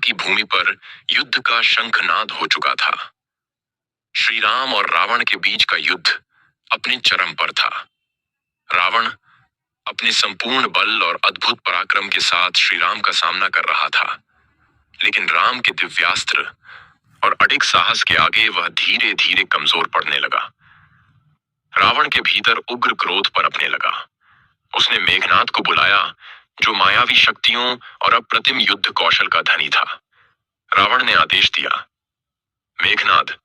की भूमि पर युद्ध का शंखनाद हो चुका था। श्री राम और रावण के बीच का युद्ध अपने चरम पर था। रावण अपने संपूर्ण बल और अद्भुत पराक्रम के साथ श्री राम का सामना कर रहा था, लेकिन राम के दिव्यास्त्र और अडिग साहस के आगे वह धीरे धीरे कमजोर पड़ने लगा। रावण के भीतर उग्र क्रोध पनपने लगा। उसने मेघनाद को बुलाया, जो मायावी शक्तियों और अप्रतिम युद्ध कौशल का धनी था। रावण ने आदेश दिया, मेघनाद,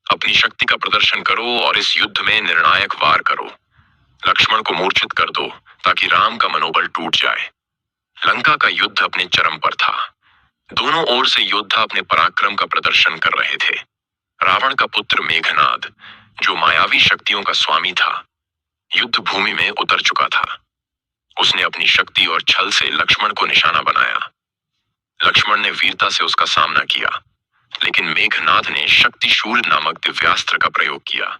अपनी शक्ति का प्रदर्शन करो और इस युद्ध में निर्णायक वार करो। लक्ष्मण को मूर्छित कर दो ताकि राम का मनोबल टूट जाए। लंका का युद्ध अपने चरम पर था। दोनों ओर से योद्धा अपने पराक्रम का प्रदर्शन कर रहे थे। रावण का पुत्र मेघनाद, जो मायावी शक्तियों का स्वामी था, युद्ध भूमि में उतर चुका था। उसने अपनी शक्ति और छल से लक्ष्मण को निशाना बनाया। लक्ष्मण ने वीरता से उसका सामना किया, लेकिन मेघनाद ने शक्तिशूल नामक दिव्यास्त्र का प्रयोग किया,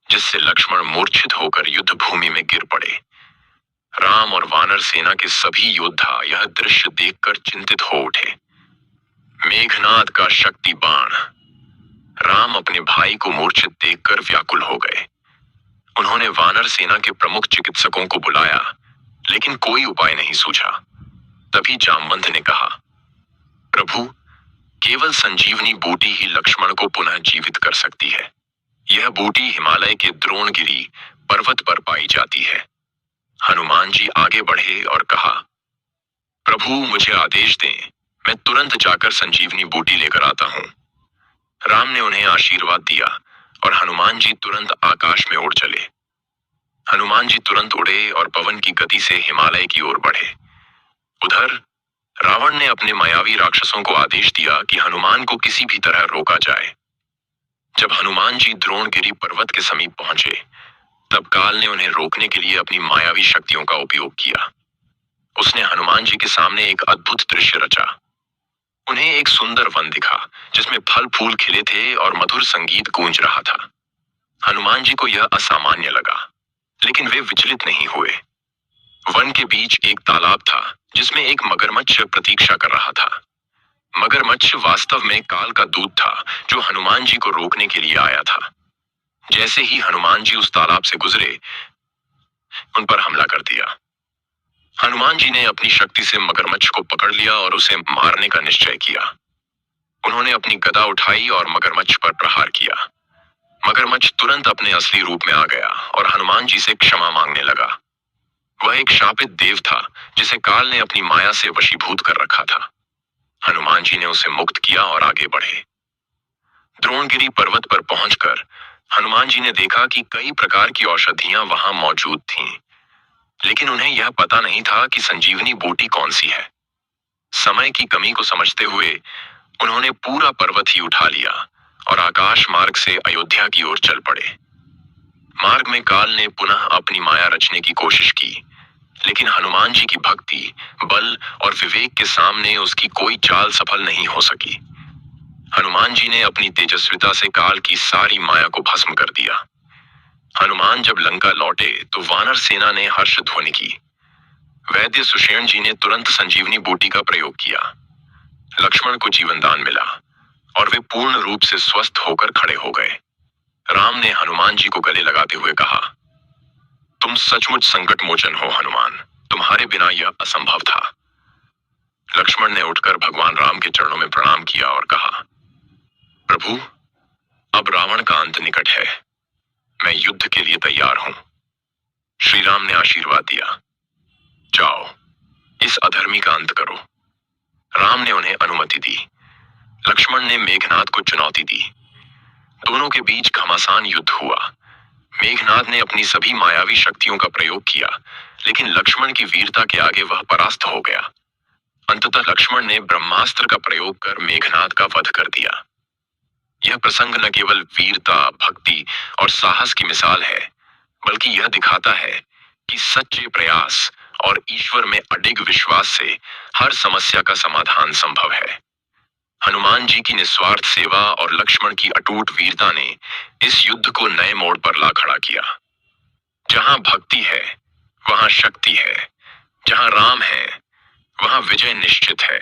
जिससे लक्ष्मण मूर्छित होकर युद्ध भूमि में गिर पड़े। राम और वानर सेना के सभी योद्धा यह दृश्य देखकर चिंतित हो उठे। मेघनाद का शक्ति बाण। राम अपने भाई को मूर्छित देखकर व्याकुल हो गए। उन्होंने वानर सेना के प्रमुख चिकित्सकों को बुलाया, लेकिन कोई उपाय नहीं सूझा। तभी जामवंत ने कहा, प्रभु, केवल संजीवनी बूटी ही लक्ष्मण को पुनः जीवित कर सकती है। यह बूटी हिमालय के द्रोणगिरी पर्वत पर पाई जाती है। हनुमान जी आगे बढ़े और कहा, प्रभु, मुझे आदेश दें, मैं तुरंत जाकर संजीवनी बूटी लेकर आता हूं। राम ने उन्हें आशीर्वाद दिया और हनुमान जी तुरंत आकाश में उड़ चले। हनुमान जी तुरंत उड़े और पवन की गति से हिमालय की ओर बढ़े। उधर रावण ने अपने मायावी राक्षसों को आदेश दिया कि हनुमान को किसी भी तरह रोका जाए। जब हनुमान जी द्रोणगिरी पर्वत के समीप पहुंचे, तब काल ने उन्हें रोकने के लिए अपनी मायावी शक्तियों का उपयोग किया। उसने हनुमान जी के सामने एक अद्भुत दृश्य रचा। उन्हें एक सुंदर वन दिखा, जिसमें फल फूल खिले थे और मधुर संगीत गूंज रहा था। हनुमान जी को यह असामान्य लगा, लेकिन वे विचलित नहीं हुए। वन के बीच एक तालाब था, जिसमें एक मगरमच्छ प्रतीक्षा कर रहा था। मगरमच्छ वास्तव में काल का दूत था, जो हनुमान जी को रोकने के लिए आया था। जैसे ही हनुमान जी उस तालाब से गुजरे, उन पर हमला कर दिया। हनुमान जी ने अपनी शक्ति से मगरमच्छ को पकड़ लिया और उसे मारने का निश्चय किया। उन्होंने अपनी गदा उठाई और मगरमच्छ पर प्रहार किया। मगरमच्छ तुरंत अपने असली रूप में आ गया और हनुमान जी से क्षमा मांगने लगा। वह एक शापित देव था, जिसे काल ने अपनी माया से वशीभूत कर रखा था। हनुमान जी ने उसे मुक्त किया और आगे बढ़े। द्रोणगिरी पर्वत पर पहुंचकर हनुमान जी ने देखा कि कई प्रकार की औषधियां वहां मौजूद थीं, लेकिन उन्हें यह पता नहीं था कि संजीवनी बूटी कौन सी है। समय की कमी को समझते हुए उन्होंने पूरा पर्वत ही उठा लिया और आकाश मार्ग से अयोध्या की ओर चल पड़े। मार्ग में काल ने पुनः अपनी माया रचने की कोशिश की, लेकिन हनुमान जी की भक्ति, बल और विवेक के सामने उसकी कोई चाल सफल नहीं हो सकी। हनुमान जी ने अपनी तेजस्विता से काल की सारी माया को भस्म कर दिया। हनुमान जब लंका लौटे तो वानर सेना ने हर्ष ध्वनि की। वैद्य सुषेण जी ने तुरंत संजीवनी बूटी का प्रयोग किया। लक्ष्मण को जीवन दान मिला और वे पूर्ण रूप से स्वस्थ होकर खड़े हो गए। राम ने हनुमान जी को गले लगाते हुए कहा, तुम सचमुच संकट मोचन हो हनुमान, तुम्हारे बिना यह असंभव था। लक्ष्मण ने उठकर भगवान राम के चरणों में प्रणाम किया और कहा, प्रभु, अब रावण का अंत निकट है। मैं युद्ध के लिए तैयार हूं। श्री राम ने आशीर्वाद दिया, जाओ, इस अधर्मी का अंत करो। राम ने उन्हें अनुमति दी। लक्ष्मण ने मेघनाद को चुनौती दी। दोनों के बीच घमासान युद्ध हुआ। मेघनाद ने अपनी सभी मायावी शक्तियों का प्रयोग किया, लेकिन लक्ष्मण की वीरता के आगे वह परास्त हो गया। अंततः लक्ष्मण ने ब्रह्मास्त्र का प्रयोग कर मेघनाद का वध कर दिया। यह प्रसंग न केवल वीरता, भक्ति और साहस की मिसाल है, बल्कि यह दिखाता है कि सच्चे प्रयास और ईश्वर में अडिग विश्वास से हर समस्या का समाधान संभव है। हनुमान जी की निस्वार्थ सेवा और लक्ष्मण की अटूट वीरता ने इस युद्ध को नए मोड़ पर ला खड़ा किया। जहां भक्ति है, वहां शक्ति है। जहां राम है, वहां विजय निश्चित है।